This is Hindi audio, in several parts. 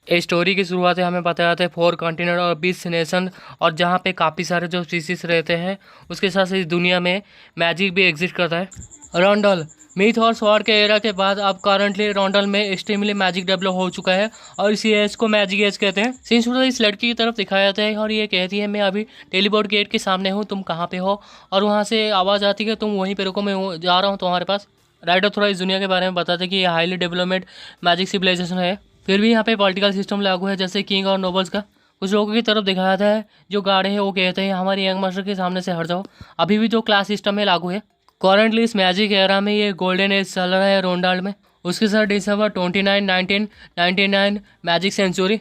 इस स्टोरी की शुरुआत हमें बताया जाता है 4 कॉन्टिनेंट और 20 नेशन, और जहाँ पे काफ़ी सारे जो स्पीसीज रहते हैं, उसके साथ इस दुनिया में मैजिक भी एग्जिस्ट करता है। रॉन्डल मिथ और स्वॉर्ड के एरा के बाद अब करंटली रॉन्डल में एक्सट्रीमली मैजिक डेवलप हो चुका है, और इसी एज को मैजिक एज कहते हैं। सीन शुरू इस लड़की की तरफ दिखाया जाता है और ये कहती है मैं अभी टेलीपोर्ट गेट के सामने हूँ, तुम कहाँ पे हो? और वहाँ से आवाज़ आती है तुम वहीं पे रुको, मैं जा रहा हूँ तुम्हारे पास। राइडर थोड़ा इस दुनिया के बारे में बताते हैं कि ये हाईली डेवलपमेंट मैजिक सिविलाइजेशन है, फिर भी यहाँ पे पॉलिटिकल सिस्टम लागू है जैसे किंग और नोबल्स का। कुछ लोगों की तरफ दिखाया जाता है जो गार्ड है वो कहते हैं हमारे यंग मास्टर के सामने से हट जाओ, अभी भी जो क्लास सिस्टम है लागू है। करंटली इस मैजिक एरा में ये गोल्डन एज चल रहा है रोंडाल्ड में। उसके साथ December 29 1999 magic century,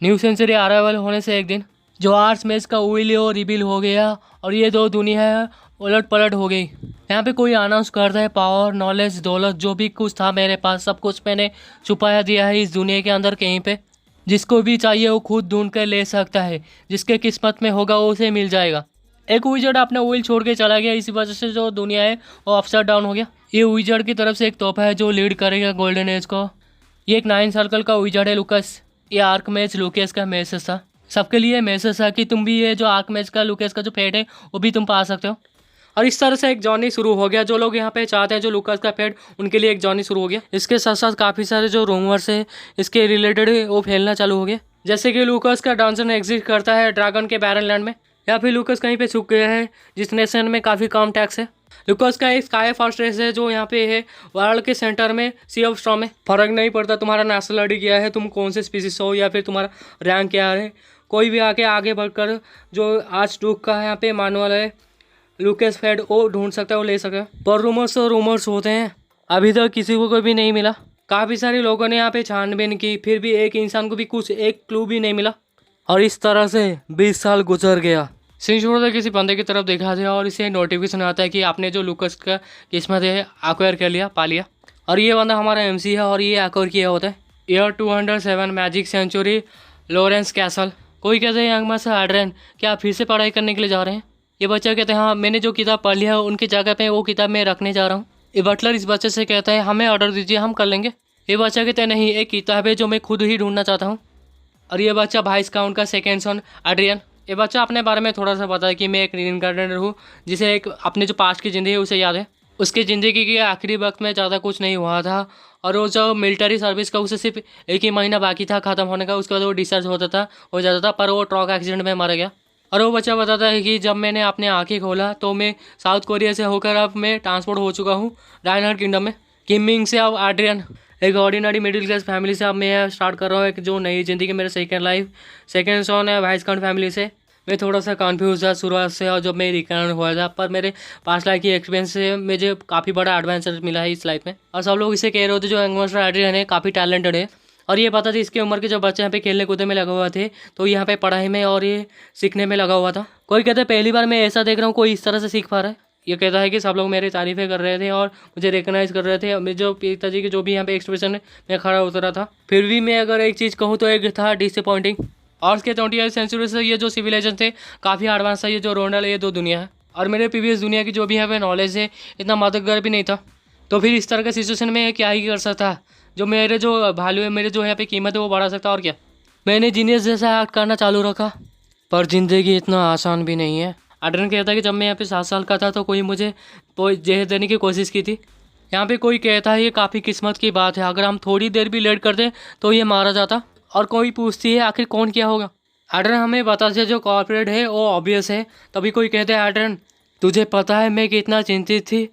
new century arrival होने से एक दिन जो आर्ट्स में इसका विलियो रिवील हो गया और ये दो दुनिया उलट पलट हो गई। यहाँ पे कोई अनाउंस करता है पावर नॉलेज दौलत जो भी कुछ था मेरे पास सब कुछ मैंने छुपाया दिया है इस दुनिया के अंदर कहीं पे, जिसको भी चाहिए वो खुद ढूंढ कर ले सकता है, जिसके किस्मत में होगा वो उसे मिल जाएगा। एक विजर्ड अपने व्हील छोड़ के चला गया, इसी वजह से जो दुनिया है वो अपसाइड डाउन हो गया। ये विजर्ड की तरफ से एक तोहफा है जो लीड करेगा गोल्डन एज को। ये एक 9 सर्कल का विजर्ड है लुकस, ये आर्क मैच लुकेस का मैसेज था, सबके लिए मैसेज था कि तुम भी ये जो आर्क मैच का लुकेस का जो फेट है वो भी तुम पा सकते हो। और इस तरह से एक जर्नी शुरू हो गया, जो लोग यहाँ पे चाहते हैं जो लुकास का पेट उनके लिए एक जर्नी शुरू हो गया। इसके साथ साथ काफ़ी सारे जो रूमर्स है इसके रिलेटेड वो फैलना चालू हो गया, जैसे कि लुकास का डंजन एग्जिस्ट करता है ड्रैगन के बैरन लैंड में, या फिर लुकास कहीं पे छुप गया है जिस नेशन में काफ़ी कम टैक्स है। लुकास का एक स्काई फर्स्ट रेस है जो यहाँ पे है वर्ल्ड के सेंटर में सी ऑफ स्टॉर्म में। फर्क नहीं पड़ता तुम्हारा नेशनलिटी क्या है, तुम कौन से स्पीसीज हो या फिर तुम्हारा रैंक क्या है, कोई भी आगे बढ़कर जो आज डूक का यहाँ पे मानुअल है लुकेस फेड वो ढूंढ सकता है, वो ले सकता है। पर रूमर्स होते हैं, अभी तक किसी को कोई भी नहीं मिला। काफ़ी सारे लोगों ने यहाँ पे छानबीन की, फिर भी एक इंसान को भी कुछ एक क्लू भी नहीं मिला। और इस तरह से 20 साल गुजर गया। सिंह किसी बंदे की तरफ देखा था और इसे नोटिफिकेशन आता है कि आपने जो लुकस का किस्मत है एक्वायर कर लिया, पा लिया, और ये बंदा हमारा एमसी है और ये एक्वायर किया होता है। Year 207 magic century Lawrence castle. कोई कहते हैं यंग मास्टर एड्रियन क्या आप फिर से पढ़ाई करने के लिए जा रहे हैं? ये बच्चा कहते हैं हाँ मैंने जो किताब पढ़ लिया है उनकी जगह पे वो किताब मैं रखने जा रहा हूँ। ये बटलर इस बच्चे से कहता है हमें ऑर्डर दीजिए हम कर लेंगे। ये बच्चा कहते हैं नहीं एक किताब है जो मैं खुद ही ढूंढना चाहता हूँ। और ये बच्चा वाइस काउंट का सेकेंड सन एड्रियन। ये बच्चा अपने बारे में थोड़ा सा पता है कि मैं एक रीइंकार्नेटर हूँ जिसे एक अपने जो पास्ट की ज़िंदगी है उसे याद है, उसकी ज़िंदगी के आखिरी वक्त में ज़्यादा कुछ नहीं हुआ था और वो जो मिलिट्री सर्विस का उसे सिर्फ 1 ही महीना बाकी था ख़त्म होने का, उसके बाद वो डिस्चार्ज हो जाता था, पर वो ट्रक एक्सीडेंट में मर गया। और वो बच्चा बताता है कि जब मैंने अपने आँखें खोला तो मैं साउथ कोरिया से होकर अब मैं ट्रांसपोर्ट हो चुका हूँ राइनहार्ड किंगडम में। किमिंग से अब एड्रियन एक ऑर्डिनरी मिडिल क्लास फैमिली से अब मैं स्टार्ट कर रहा हूँ एक जो नई ज़िंदगी, मेरे सेकेंड सॉन है वाइस काउंट फैमिली से। मैं थोड़ा सा कन्फ्यूज था शुरुआत से, और जब मैं रिकॉर्ड हुआ था पर मेरे 5 लाख की एक्सपीरियंस से मुझे काफ़ी बड़ा एडवेंचर मिला है इस लाइफ में। और सब लोग इसे कह रहे होते जो यंग मास्टर एड्रियन है काफ़ी टैलेंटेड है, और ये पता था इसकी उम्र के जो बच्चे यहाँ पे खेलने कूदने में लगा हुआ थे तो यहाँ पे पढ़ाई में और ये सीखने में लगा हुआ था। कोई कहता है पहली बार मैं ऐसा देख रहा हूँ कोई इस तरह से सीख पा रहा है। ये कहता है कि सब लोग मेरी तारीफ़ें कर रहे थे और मुझे रिकॉग्नाइज़ कर रहे थे, मेरे जो पिताजी के जो भी यहाँ पे एक्सप्रेशन है मैं खड़ा उतरा था। फिर भी मैं अगर एक चीज़ कहूँ तो एक था डिसअपॉइंटिंग। और उसके 20वीं सेंचुरी से ये जो सिविलाइजेशन थे काफ़ी एडवांस था, ये जो रोंडल है ये दो दुनिया है, और मेरे प्रीवियस दुनिया की जो भी यहाँ पे नॉलेज है इतना मददगार भी नहीं था। तो फिर इस तरह के सिचुएशन में क्या ही कर सकता, जो मेरे जो वैल्यू है मेरे जो यहाँ पे कीमत है वो बढ़ा सकता। और क्या, मैंने जीनियस जैसा एक्ट करना चालू रखा, पर ज़िंदगी इतना आसान भी नहीं है। एड्रियन कहता है कि जब मैं यहाँ पे 7 साल का था तो कोई मुझे जहर देने की कोशिश की थी। यहाँ पे कोई कहता है ये काफ़ी किस्मत की बात है, अगर हम थोड़ी देर भी लेट करते तो ये मारा जाता। और कोई पूछती है आखिर कौन क्या होगा? एड्रियन हमें बताते जो कॉर्पोरेट है वो ऑब्वियस है। तभी कोई कहते हैं एड्रियन तुझे पता है मैं कितना चिंतित थी,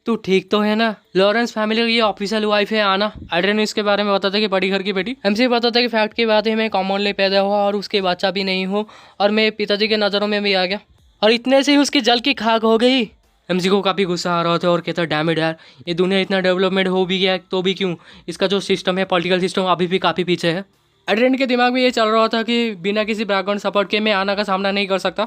तू ठीक तो है ना? लॉरेंस फैमिली की ये ऑफिशियल वाइफ है आना। एड्रियन इसके बारे में बताता है कि बड़ी घर की बेटी। एमसी बताता है कि फैक्ट की बात है मैं कॉमनली पैदा हुआ और उसके बच्चा भी नहीं हूँ, और मैं पिताजी के नज़रों में भी आ गया, और इतने से ही उसकी जल की खाक हो गई। एमसी को काफ़ी गुस्सा आ रहा था और कहता डैम इट यार, ये दुनिया इतना डेवलपमेंट हो भी गया तो भी क्यों इसका जो सिस्टम है पॉलिटिकल सिस्टम अभी भी काफ़ी पीछे है। एड्रियन के दिमाग में ये चल रहा था कि बिना किसी बैकग्राउंड सपोर्ट के मैं आना का सामना नहीं कर सकता,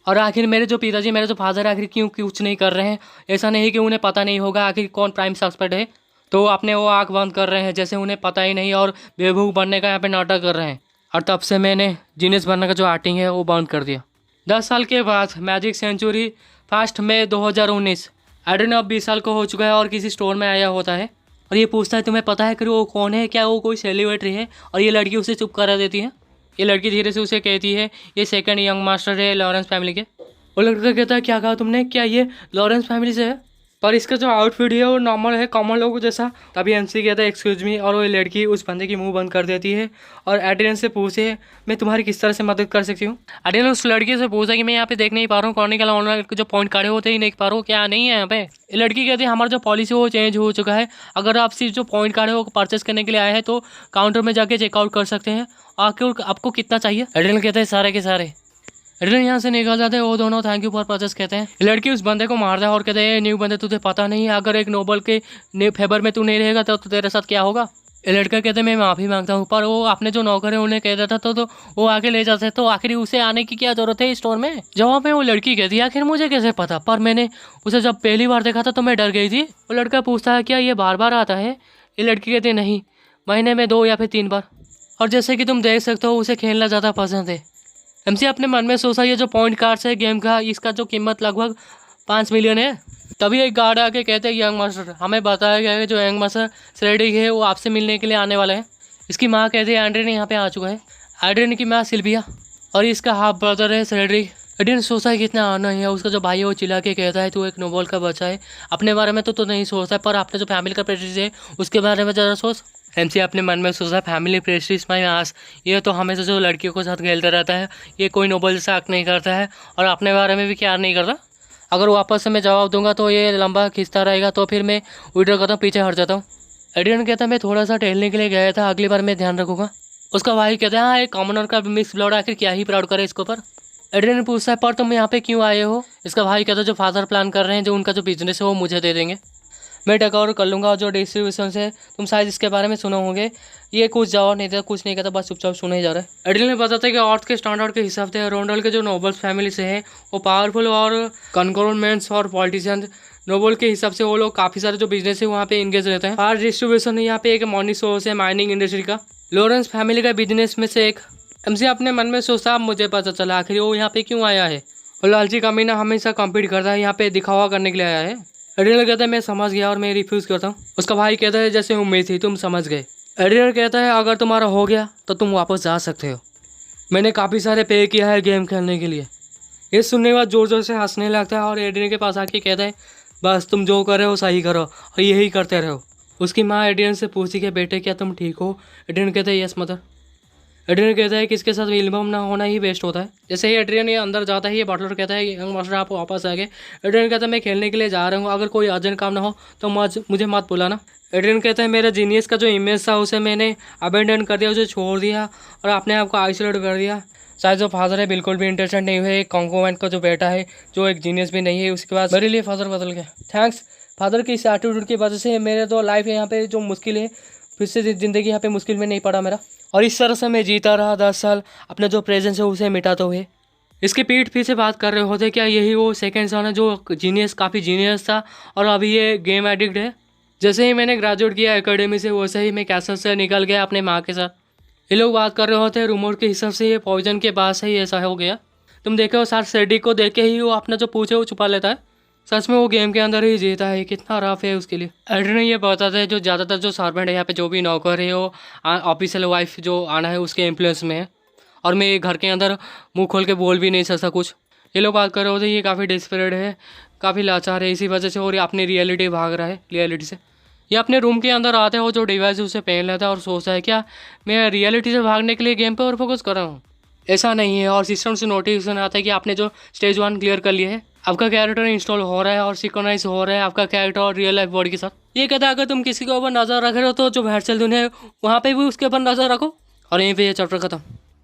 और आखिर मेरे जो पिताजी मेरे जो फादर आखिर क्यों कुछ नहीं कर रहे हैं। ऐसा नहीं कि उन्हें पता नहीं होगा आखिर कौन प्राइम सस्पेक्ट है, तो अपने वो आँख बंद कर रहे हैं जैसे उन्हें पता ही नहीं और बेवकूफ़ बनने का यहाँ पे नाटक कर रहे हैं। और तब से मैंने जीनियस बनने का जो एक्टिंग है वो बंद कर दिया। 10 साल के बाद मैजिक सेंचुरी 1 मई 2019। एड्रियन अब 20 साल का हो चुका है और किसी स्टोर में आया होता है। और ये पूछता है तुम्हें पता है कि वो कौन है, क्या वो कोई सेलिब्रिटी है, और ये लड़की उसे चुप करा देती है। ये लड़की धीरे से उसे कहती है ये सेकंड यंग मास्टर है लॉरेंस फैमिली के। वो लड़का कहता है क्या कहा तुमने, क्या ये लॉरेंस फैमिली से है? पर इसका जो आउटफिट है वो नॉर्मल है, कॉमन लोगों जैसा। तभी एमसी कहता है एक्सक्यूज मी, और वो लड़की उस बंदे की मुंह बंद कर देती है और एड्रियन से पूछे मैं तुम्हारी किस तरह से मदद कर सकती हूँ। एड्रियन उस लड़की से पूछा कि मैं यहाँ पे देख नहीं पा रहा हूँ कॉर्निकल ऑनर जो पॉइंट काढ़े होते ही नहीं पा रहा हूँ, क्या नहीं है यहाँ पे। ये लड़की कहती है हमारा जो पॉलिसी वो चेंज हो चुका है, अगर आप सिर्फ जो पॉइंट काढ़े वो परचेस करने के लिए आए हैं तो काउंटर में जाके चेकआउट कर सकते हैं। आखिर आपको कितना चाहिए? एड्रियन कहते हैं सारे के सारे। एड्रियन यहाँ से निकल जाते हैं, वो दोनों थैंक यू फॉर परचेस कहते हैं। लड़की उस बंदे को मारता है और कहते हैं न्यू बंदे तुझे पता नहीं है, अगर एक नोबल के फेवर में तू नहीं रहेगा तो तेरे साथ क्या होगा। ये लड़का कहते हैं मैं माफ़ी मांगता हूँ, पर वो अपने जो नौकर है उन्हें कह देता तो वो आके ले जाते तो आखिर उसे आने की क्या जरूरत है स्टोर में। जवाब में वो लड़की कहती है आखिर मुझे कैसे पता, पर मैंने उसे जब पहली बार देखा था तो मैं डर गई थी। वो लड़का पूछता है क्या ये बार बार आता है? ये लड़की कहती है नहीं, महीने में 2 या फिर 3 बार, और जैसे कि तुम देख सकते हो उसे खेलना ज़्यादा पसंद है। एमसी अपने मन में सोचा ये जो पॉइंट कार्ड्स है गेम का, इसका जो कीमत लगभग 5 मिलियन है। तभी एक गार्ड आके कहते हैं यंग मास्टर हमें बताया गया है जो यंग मास्टर सेड्रिक है वो आपसे मिलने के लिए आने वाला है। इसकी माँ कहती है एड्रियन यहाँ पे आ चुका है। एड्रियन की माँ सिल्विया और इसका हाफ ब्रदर है सेड्रिक। एड्रियन सोचता है कितना आना है, उसका जो भाई है वो चिल्ला के कहता है तू एक नोबल का बच्चा है, अपने बारे में तो नहीं सोचता, पर अपने जो फैमिली का प्रेस्टीज है उसके बारे में ज़रा सोच। एमसी अपने मन में सोचा फैमिली प्रेस्टीज माई आस, ये तो हमेशा जो लड़कियों के साथ खेलता रहता है, ये कोई नोबल जैसा एक्ट नहीं करता है और अपने बारे में भी केयर नहीं करता। अगर वापस से मैं जवाब दूंगा तो ये लंबा खिंचता रहेगा, तो फिर मैं विड्रॉ करता हूँ, पीछे हट जाता हूँ। एड्रियन कहता है मैं थोड़ा सा टहलने के लिए गया था, अगली बार मैं ध्यान रखूँगा। उसका भाई कहता है हाँ एक कॉमनर का मिक्स ब्लड आखिर क्या ही प्राउड करे इसके ऊपर। एड्रियन पूछता है पर तुम यहाँ पे क्यों आए हो? इसका भाई कहता है जो फादर प्लान कर रहे हैं, जो उनका जो बिजनेस है वो मुझे दे देंगे, मैं टेक ओवर कर लूँगा। और जो डिस्ट्रीब्यूशन से तुम शायद इसके बारे में सुने होंगे, ये कुछ जवाब नहीं था, कुछ नहीं कहता, बस चुपचाप सुने ही जा रहा है। एड्रियन ने बताता है कि अर्थ के स्टैंडर्ड के हिसाब से रोंडल के जो नोबल्स फैमिली से हैं वो पावरफुल और कॉन्ग्रोमेंट्स और पॉलिटिशियन नोबल के हिसाब से वो लोग काफ़ी सारे जो बिजनेस है वहाँ पे इंगेज रहते हैं। और डिस्ट्रीब्यूशन यहाँ पे एक मनी सोर्स है माइनिंग इंडस्ट्री का, लॉरेंस फैमिली का बिजनेस में से एक। एमसी अपने मन में सोचता अब मुझे पता चला आखिर वो यहाँ पे क्यों आया है। और लालची कमीना हमेशा कम्पीट करता है, यहाँ पे दिखावा करने के लिए आया है। एड्रियन कहता है मैं समझ गया और मैं रिफ्यूज़ करता हूँ। उसका भाई कहता है जैसे उम्मीद थी तुम समझ गए। एड्रियन कहता है अगर तुम्हारा हो गया तो तुम वापस जा सकते हो, मैंने काफ़ी सारे पे किया है गेम खेलने के लिए। ये सुनने के बाद ज़ोर ज़ोर से हंसने लगता है और एड्रियन के पास आके कहता है बस तुम जो कर रहे हो सही करो और यही करते रहो। उसकी माँ एड्रियन से पूछती कि बेटे क्या तुम ठीक हो? एड्रियन कहता है यस मदर। एड्रियन कहता है कि इसके साथ विलबम ना होना ही बेस्ट होता है। जैसे ही एड्रियन ये अंदर जाता है, ये बटलर कहता है यंग मास्टर आप वापस आ गए। एड्रियन कहता है मैं खेलने के लिए जा रहा हूँ, अगर कोई अर्जेंट काम ना हो तो मुझे मत बुलाना। एड्रियन कहता है मेरा जीनियस का जो इमेज था उसे मैंने अबेंडन कर दिया, उसे छोड़ दिया और अपने आप को आइसोलेट कर दिया। शायद जो फादर है बिल्कुल भी इंटरेस्टेड नहीं हुए, एक कॉन्कोवेंट का जो बेटा है जो एक जीनियस भी नहीं है, उसके बाद मेरे लिए फादर बदल गया। थैंक्स फादर की इस एटीट्यूड की वजह से मेरे तो लाइफ यहाँ पे जो मुश्किल है, फिर से ज़िंदगी यहाँ पे मुश्किल में नहीं पड़ा मेरा। और इस तरह से मैं जीता रहा 10 साल अपने जो प्रेजेंस है उसे मिटाते हुए। इसके पीठ पीछे बात कर रहे होते क्या यही वो सेकंड सन है जो जीनियस काफ़ी जीनियस था और अभी ये गेम एडिक्ट है। जैसे ही मैंने ग्रेजुएट किया एकेडमी से वैसे ही मैं कैसल से निकल गया अपने माँ के साथ। ये लोग बात कर रहे होते हैं रूमर के हिसाब से ये पॉइजन के बाद से ही ऐसा हो गया। तुम देखे हो सर सेड्रिक को देख के ही वो अपना जो पूछे वो छुपा लेता है। सच में वो गेम के अंदर ही जीता है, कितना रफ है उसके लिए। एड्रियन ये बताता है जो ज़्यादातर जो सर्वेंट है यहाँ पे जो भी नौकर है वो ऑफिशियल वाइफ जो आना है उसके इन्फ्लुएंस में है, और मैं घर के अंदर मुंह खोल के बोल भी नहीं सकता कुछ। ये लोग बात कर रहे होते ये काफ़ी डिस्परेट है, काफ़ी लाचार है इसी वजह से, और ये अपनी रियलिटी भाग रहा है रियलिटी से। ये अपने रूम के अंदर आते हो जो डिवाइस उसे पहन लेता है और सोचता है क्या मैं रियलिटी से भागने के लिए गेम पे और फोकस कर रहा हूँ। ऐसा नहीं है, और सिस्टम से नोटिफिकेशन आता है कि आपने जो स्टेज 1 क्लियर कर लिया है, आपका कैरेक्टर इंस्टॉल हो रहा है और सिंक्रोनाइज हो रहा है आपका कैरेक्टर और रियल लाइफ बॉडी के साथ। ये कहता है अगर तुम किसी के ऊपर नज़र रख रहे हो तो जो वर्चुअल दुनिया है वहाँ पे भी उसके ऊपर नज़र रखो। और यहीं पे ये चैप्टर खत्म।